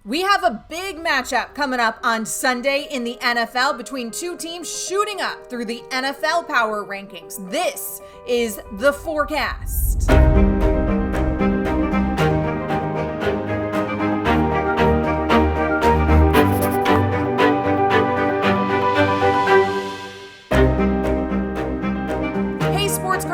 We have a big matchup coming up on Sunday in the NFL between two teams shooting up through the NFL Power Rankings. This is The Forecast.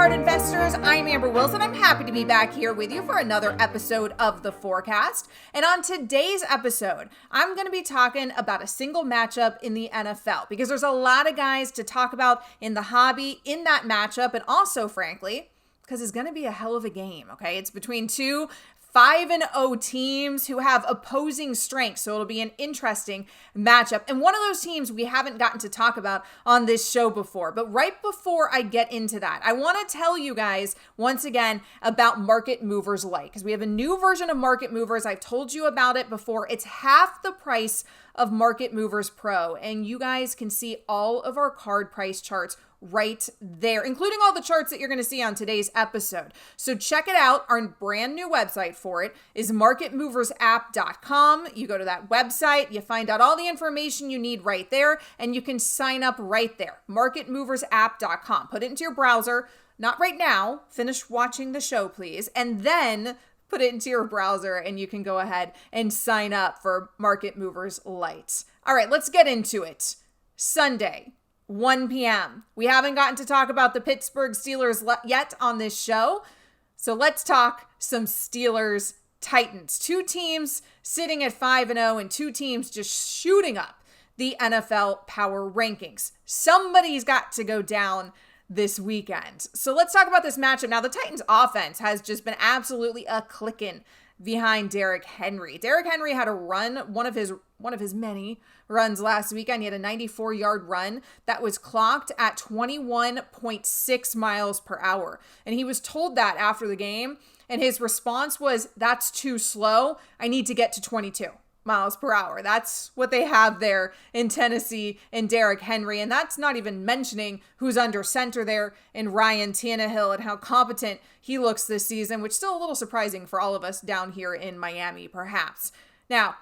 Investors, I'm Amber Wilson. I'm happy to be back here with you for another episode of The Forecast. And on today's episode, I'm going to be talking about a single matchup in the NFL because there's a lot of guys to talk about in the hobby in that matchup. And also, frankly, because it's going to be a hell of a game, okay? It's between two 5-0 teams who have opposing strengths. So it'll be an interesting matchup. And one of those teams we haven't gotten to talk about on this show before. But right before I get into that, I want to tell you guys once again about Market Movers Lite, because we have a new version of Market Movers. I've told you about it before. It's half the price of Market Movers Pro. And you guys can see all of our card price charts right there, including all the charts that you're going to see on today's episode. So check it out. Our brand new website for it is marketmoversapp.com. You go to that website, you find out all the information you need right there, and you can sign up right there. Marketmoversapp.com. Put it into your browser. Not right now. Finish watching the show, please. And then put it into your browser and you can go ahead and sign up for Market Movers Lite. All right, let's get into it. Sunday, 1 p.m. We haven't gotten to talk about the Pittsburgh Steelers yet on this show. So let's talk some Steelers Titans. Two teams sitting at 5-0 and two teams just shooting up the NFL Power Rankings. Somebody's got to go down this weekend. So let's talk about this matchup. Now, the Titans offense has just been absolutely a clicking behind Derrick Henry. Derrick Henry had a run, one of his many runs last weekend. He had a 94-yard run that was clocked at 21.6 miles per hour. And he was told that after the game, and his response was, "That's too slow. I need to get to 22 miles per hour." That's what they have there in Tennessee in Derrick Henry. And that's not even mentioning who's under center there in Ryan Tannehill and how competent he looks this season, which is still a little surprising for all of us down here in Miami, perhaps. Now,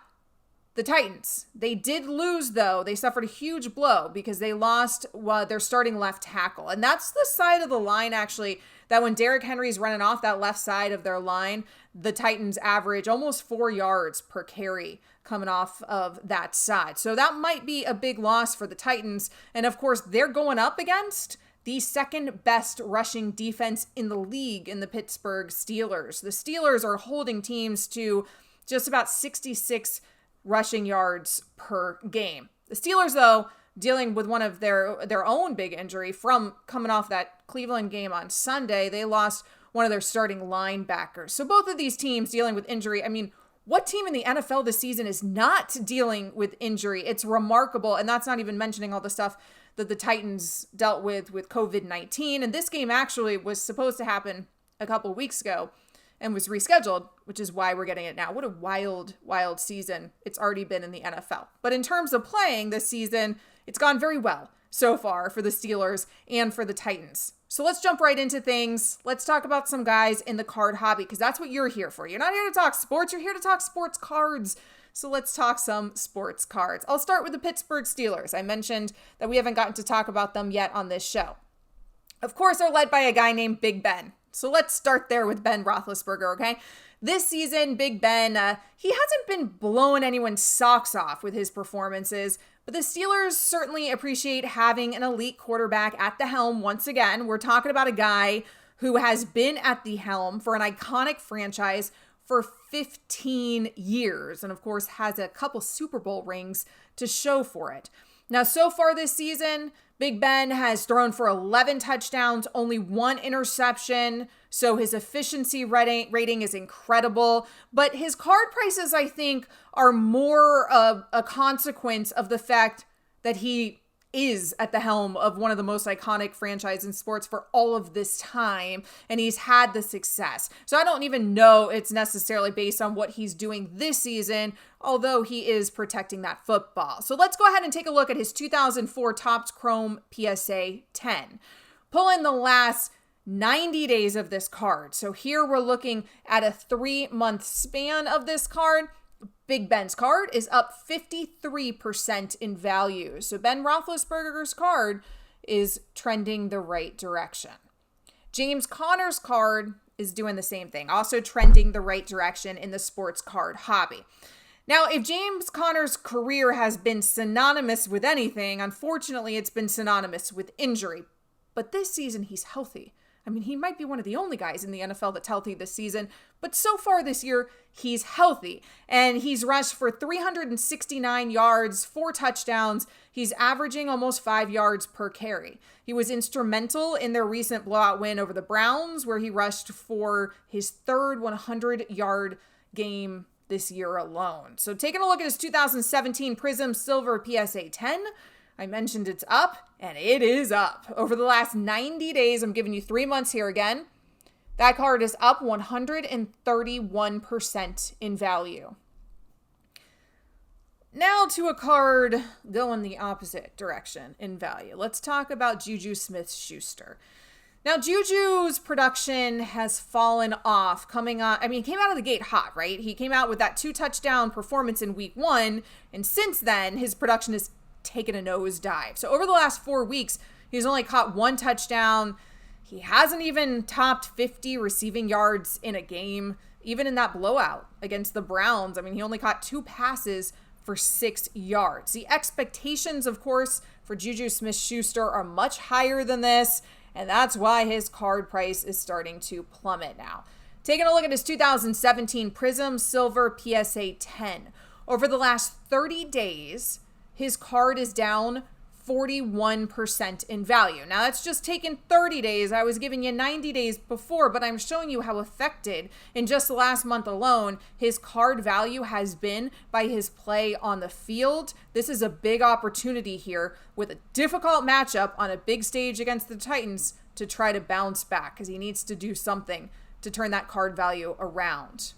the Titans, they did lose, though. They suffered a huge blow because they lost their starting left tackle. And that's the side of the line, actually, that when Derrick Henry's running off that left side of their line, the Titans average almost 4 yards per carry coming off of that side. So that might be a big loss for the Titans. And of course, they're going up against the second best rushing defense in the league in the Pittsburgh Steelers. The Steelers are holding teams to just about 66 rushing yards per game. The Steelers, though, dealing with one of their own big injury from coming off that Cleveland game on Sunday. They lost one of their starting linebackers. So both of these teams dealing with injury. I mean, what team in the NFL this season is not dealing with injury? It's remarkable. And that's not even mentioning all the stuff that the Titans dealt with COVID-19. And this game actually was supposed to happen a couple weeks ago and was rescheduled, which is why we're getting it now. What a wild, wild season it's already been in the NFL. But in terms of playing this season, it's gone very well so far for the Steelers and for the Titans. So let's jump right into things. Let's talk about some guys in the card hobby, because that's what you're here for. You're not here to talk sports. You're here to talk sports cards. So let's talk some sports cards. I'll start with the Pittsburgh Steelers. I mentioned that we haven't gotten to talk about them yet on this show. Of course, they're led by a guy named Big Ben. So let's start there with Ben Roethlisberger, okay? This season, Big Ben, he hasn't been blowing anyone's socks off with his performances, but the Steelers certainly appreciate having an elite quarterback at the helm once again. We're talking about a guy who has been at the helm for an iconic franchise for 15 years, and of course has a couple Super Bowl rings to show for it. Now, so far this season, Big Ben has thrown for 11 touchdowns, only 1 interception. So his efficiency rating is incredible. But his card prices, I think, are more of a consequence of the fact that he is at the helm of one of the most iconic franchises in sports for all of this time, and he's had the success. So I don't even know it's necessarily based on what he's doing this season, although he is protecting that football. So let's go ahead and take a look at his 2004 Topps Chrome PSA 10. Pull in the last 90 days of this card. So here we're looking at a 3-month span of this card. Big Ben's card is up 53% in value. So Ben Roethlisberger's card is trending the right direction. James Conner's card is doing the same thing, also trending the right direction in the sports card hobby. Now, if James Conner's career has been synonymous with anything, unfortunately, it's been synonymous with injury. But this season, he's healthy. I mean, he might be one of the only guys in the NFL that's healthy this season, but so far this year, he's healthy. And he's rushed for 369 yards, 4 touchdowns. He's averaging almost 5 yards per carry. He was instrumental in their recent blowout win over the Browns, where he rushed for his third 100-yard game this year alone. So taking a look at his 2017 Prism Silver PSA 10, I mentioned it's up, and it is up. Over the last 90 days, I'm giving you 3 months here again, that card is up 131% in value. Now to a card going the opposite direction in value. Let's talk about Juju Smith-Schuster. Now, Juju's production has fallen off coming on. I mean, he came out of the gate hot, right? He came out with that 2-touchdown performance in week 1. And since then, his production has taken a nosedive. So over the last 4 weeks, he's only caught 1 touchdown. He hasn't even topped 50 receiving yards in a game, even in that blowout against the Browns. I mean, he only caught 2 passes for 6 yards. The expectations, of course, for Juju Smith-Schuster are much higher than this. And that's why his card price is starting to plummet now. Taking a look at his 2017 Prism Silver PSA 10. Over the last 30 days, his card is down 41% in value. Now, that's just taken 30 days. I was giving you 90 days before, but I'm showing you how affected in just the last month alone his card value has been by his play on the field. This is a big opportunity here with a difficult matchup on a big stage against the Titans to try to bounce back because he needs to do something to turn that card value around.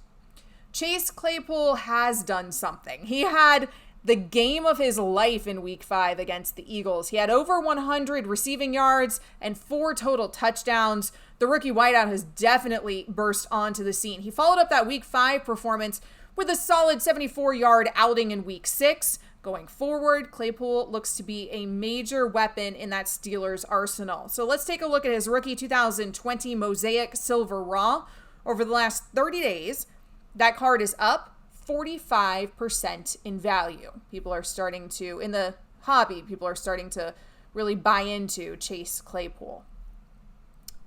Chase Claypool has done something. He had the game of his life in week 5 against the Eagles. He had over 100 receiving yards and 4 total touchdowns. The rookie wideout has definitely burst onto the scene. He followed up that week 5 performance with a solid 74-yard outing in week 6. Going forward, Claypool looks to be a major weapon in that Steelers arsenal. So let's take a look at his rookie 2020 Mosaic Silver Raw. Over the last 30 days, that card is up 45% in value. People are starting to, in the hobby, people are starting to really buy into Chase Claypool.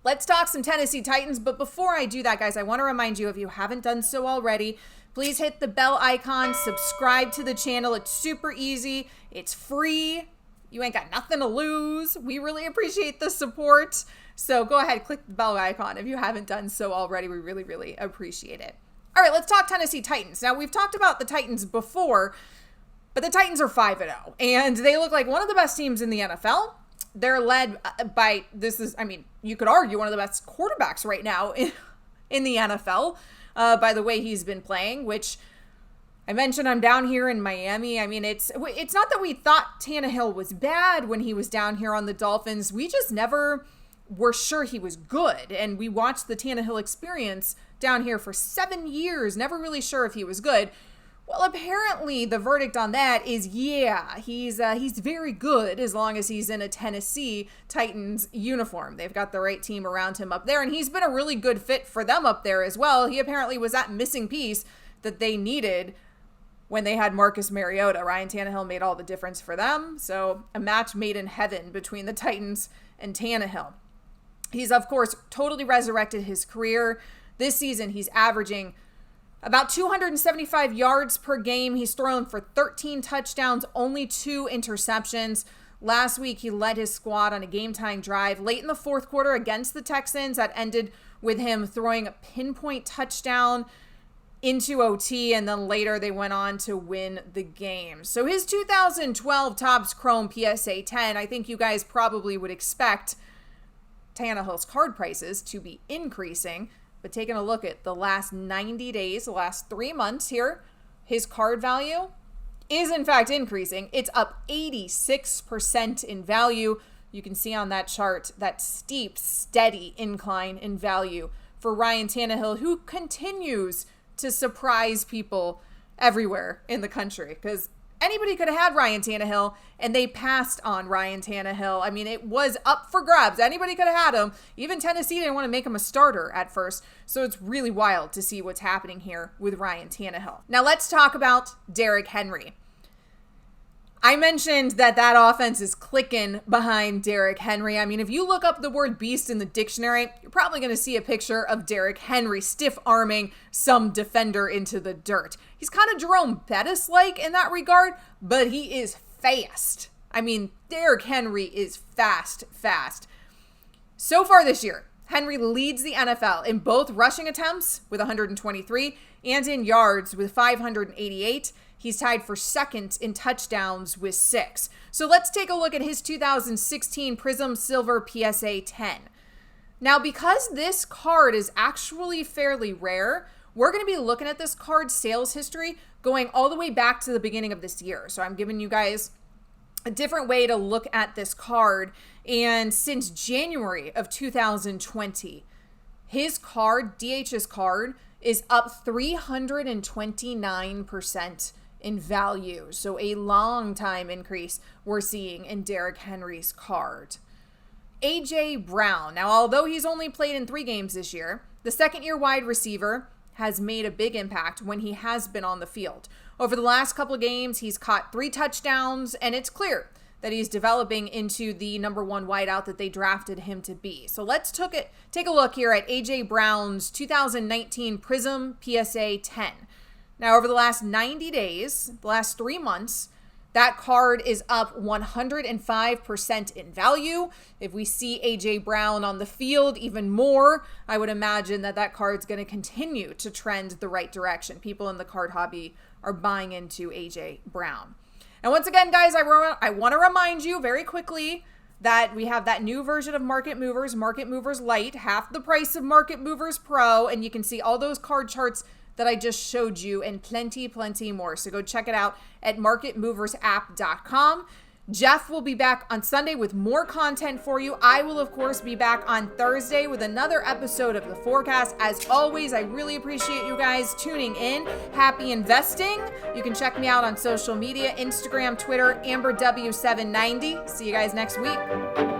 Let's talk some Tennessee Titans, but before I do that, guys, I want to remind you, if you haven't done so already, please hit the bell icon, subscribe to the channel. It's super easy. It's free. You ain't got nothing to lose. We really appreciate the support. So go ahead, click the bell icon if you haven't done so already. We really, really appreciate it. All right, let's talk Tennessee Titans. Now, we've talked about the Titans before, but the Titans are 5-0, and they look like one of the best teams in the NFL. They're led by, you could argue one of the best quarterbacks right now in the NFL by the way he's been playing, which I mentioned I'm down here in Miami. I mean, it's not that we thought Tannehill was bad when he was down here on the Dolphins. We just never were sure he was good, and we watched the Tannehill experience down here for 7 years, never really sure if he was good. Well, apparently the verdict on that is, yeah, he's very good as long as he's in a Tennessee Titans uniform. They've got the right team around him up there, and he's been a really good fit for them up there as well. He apparently was that missing piece that they needed when they had Marcus Mariota. Ryan Tannehill made all the difference for them, so a match made in heaven between the Titans and Tannehill. He's, of course, totally resurrected his career. This season, he's averaging about 275 yards per game. He's thrown for 13 touchdowns, only 2 interceptions. Last week, he led his squad on a game-tying drive late in the fourth quarter against the Texans that ended with him throwing a pinpoint touchdown into OT, and then later they went on to win the game. So his 2012 Topps Chrome PSA 10, I think you guys probably would expect Tannehill's card prices to be increasing. But taking a look at the last 90 days, the last 3 months here, his card value is in fact increasing. It's up 86% in value. You can see on that chart that steep, steady incline in value for Ryan Tannehill, who continues to surprise people everywhere in the country because anybody could have had Ryan Tannehill, and they passed on Ryan Tannehill. I mean, it was up for grabs. Anybody could have had him. Even Tennessee didn't want to make him a starter at first. So it's really wild to see what's happening here with Ryan Tannehill. Now let's talk about Derrick Henry. I mentioned that offense is clicking behind Derrick Henry. I mean, if you look up the word beast in the dictionary, you're probably going to see a picture of Derrick Henry stiff-arming some defender into the dirt. He's kind of Jerome Bettis-like in that regard, but he is fast. I mean, Derrick Henry is fast. So far this year, Henry leads the NFL in both rushing attempts with 123 and in yards with 588. He's tied for second in touchdowns with 6. So let's take a look at his 2016 Prism Silver PSA 10. Now, because this card is actually fairly rare, we're going to be looking at this card's sales history going all the way back to the beginning of this year. So I'm giving you guys a different way to look at this card. And since January of 2020, his card, DH's card, is up 329% in value. So a long time increase we're seeing in Derrick Henry's card. AJ Brown. Now, although he's only played in 3 games this year, the second-year wide receiver has made a big impact when he has been on the field. Over the last couple of games, he's caught 3 touchdowns, and it's clear that he's developing into the number 1 wideout that they drafted him to be. So let's take a look here at AJ Brown's 2019 Prism PSA 10. Now, over the last 90 days, the last 3 months, that card is up 105% in value. If we see AJ Brown on the field even more, I would imagine that card's going to continue to trend the right direction. People in the card hobby are buying into AJ Brown. And once again, guys, I want to remind you very quickly that we have that new version of Market Movers Lite, half the price of Market Movers Pro, and you can see all those card charts that I just showed you and plenty more. So go check it out at marketmoversapp.com. Jeff will be back on Sunday with more content for you. I will, of course, be back on Thursday with another episode of The Forecast. As always, I really appreciate you guys tuning in. Happy investing. You can check me out on social media, Instagram, Twitter, AmberW790. See you guys next week.